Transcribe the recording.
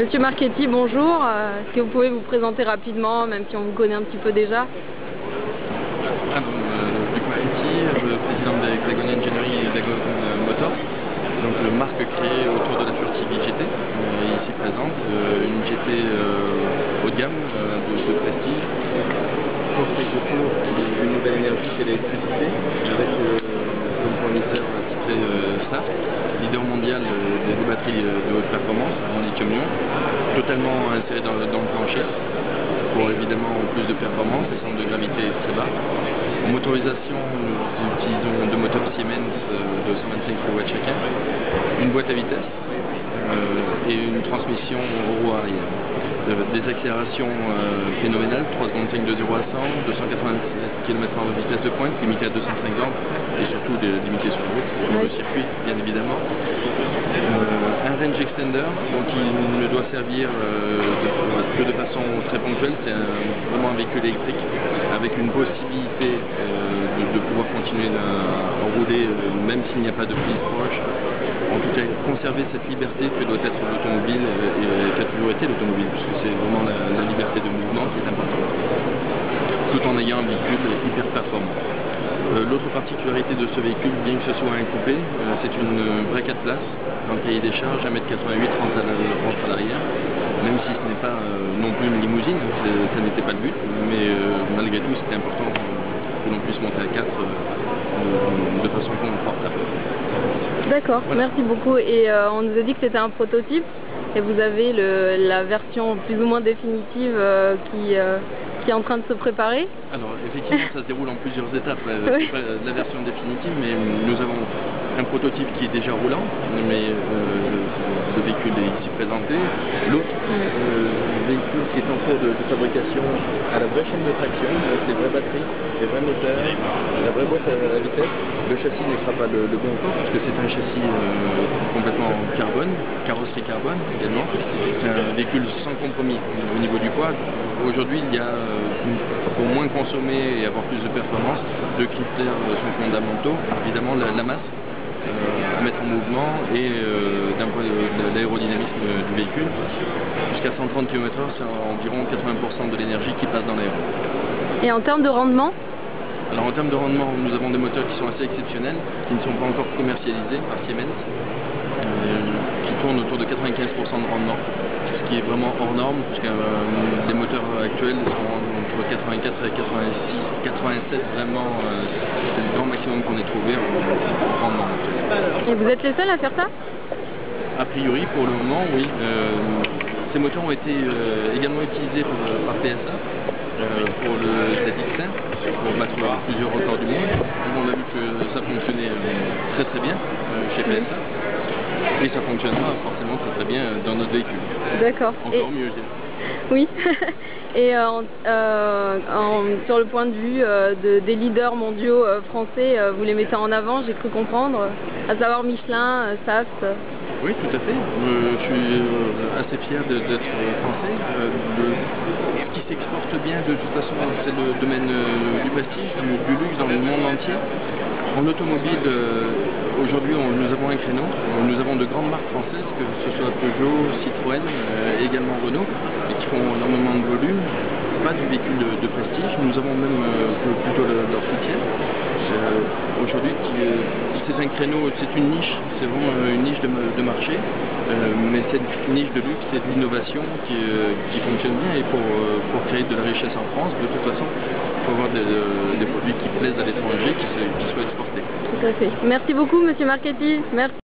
Monsieur Marchetti, bonjour. Est-ce que vous pouvez vous présenter rapidement, même si on vous connaît un petit peu déjà? Luc Marchetti, le président d'Hexagon Engineering et Hexagon Motors. Donc marque créée autour de la Furtive GT, ici présente, une GT haut de gamme, de prestige, construite autour d'une nouvelle énergie qui est l'électricité, avec comme fournisseur titré Saft, leader mondial des batteries de haute performance en lithium-ion, totalement inséré dans le plancher, pour évidemment plus de performance, le centre de gravité est très bas. En motorisation, nous utilisons deux moteurs Siemens de 125 kW chacun, une boîte à vitesse et une transmission au roue arrière. Des accélérations phénoménales, 3 secondes 5 de 0 à 100, 287 km/h de vitesse de pointe, limité à 250 et surtout limité sur route, sur le circuit bien évidemment. Un range extender, donc il ne doit servir que de façon très ponctuelle, c'est vraiment un véhicule électrique avec une possibilité de pouvoir continuer à rouler même s'il n'y a pas de prise proche. En tout cas, conserver cette liberté que doit être l'automobile et qui a toujours été l'automobile, puisque c'est vraiment la liberté de mouvement qui est importante, tout en ayant un véhicule hyper performant. L'autre particularité de ce véhicule, bien que ce soit un coupé, c'est une vraie 4 places, dans le cahier des charges, 1m88, 30 à l'arrière, même si ce n'est pas non plus une limousine, ça n'était pas le but, mais malgré tout c'était important que l'on puisse monter à 4 de façon confortable. D'accord, voilà. Merci beaucoup. Et on nous a dit que c'était un prototype, et vous avez la version plus ou moins définitive qui est en train de se préparer. Alors effectivement ça se déroule en plusieurs étapes, Oui. la version définitive, mais nous avons un prototype qui est déjà roulant, mais le véhicule est ici présenté. L'autre véhicule qui est en cours de fabrication à la vraie chaîne de traction, avec les vraies batteries, les vrais moteurs, la vraie boîte à vitesse. Le châssis ne sera pas le bon encore, parce que c'est un châssis complètement carbone, carrosserie carbone également. C'est un véhicule sans compromis au niveau du poids. Aujourd'hui, il y a, pour moins consommer et avoir plus de performance, deux critères sont fondamentaux. Évidemment, la masse à mettre en mouvement et d'un point de l'aérodynamisme du véhicule. Jusqu'à 130 km/h, c'est environ 80% de l'énergie qui passe dans l'air. Et en termes de rendement? Alors en termes de rendement, nous avons des moteurs qui sont assez exceptionnels, qui ne sont pas encore commercialisés par Siemens, qui tournent autour de 95% de rendement, ce qui est vraiment hors norme, puisque les moteurs actuels sont entre 84 et 86, 87 vraiment, c'est le grand maximum qu'on ait trouvé en rendement. Et vous êtes les seuls à faire ça? A priori, pour le moment, oui. Ces moteurs ont été également utilisés par PSA pour le ZX1, pour battre plusieurs records du monde. On a vu que ça fonctionnait très très bien chez PSA. Et ça fonctionnera forcément très très bien dans notre véhicule. D'accord. Encore mieux, je dirais. Oui. Et sur le point de vue des leaders mondiaux français, vous les mettez en avant, j'ai cru comprendre, à savoir Michelin, Saft. Oui, tout à fait. Je suis assez fier d'être français. Ce qui s'exporte bien, de toute façon, c'est le domaine du prestige, du luxe dans le monde entier. En automobile, aujourd'hui, nous avons un créneau. Nous avons de grandes marques françaises, que ce soit Peugeot, Citroën, également Renault, et qui font énormément de volume. Pas du véhicule de prestige. Nous avons même plutôt leur soutien. Aujourd'hui, c'est un créneau, c'est une niche, c'est vraiment une niche de marché, mais cette niche de luxe, c'est de l'innovation qui fonctionne bien, et pour créer de la richesse en France, de toute façon, il faut avoir des produits qui plaisent à l'étranger, qui soient exportés. Tout à fait. Merci beaucoup, Monsieur Marchetti. Merci.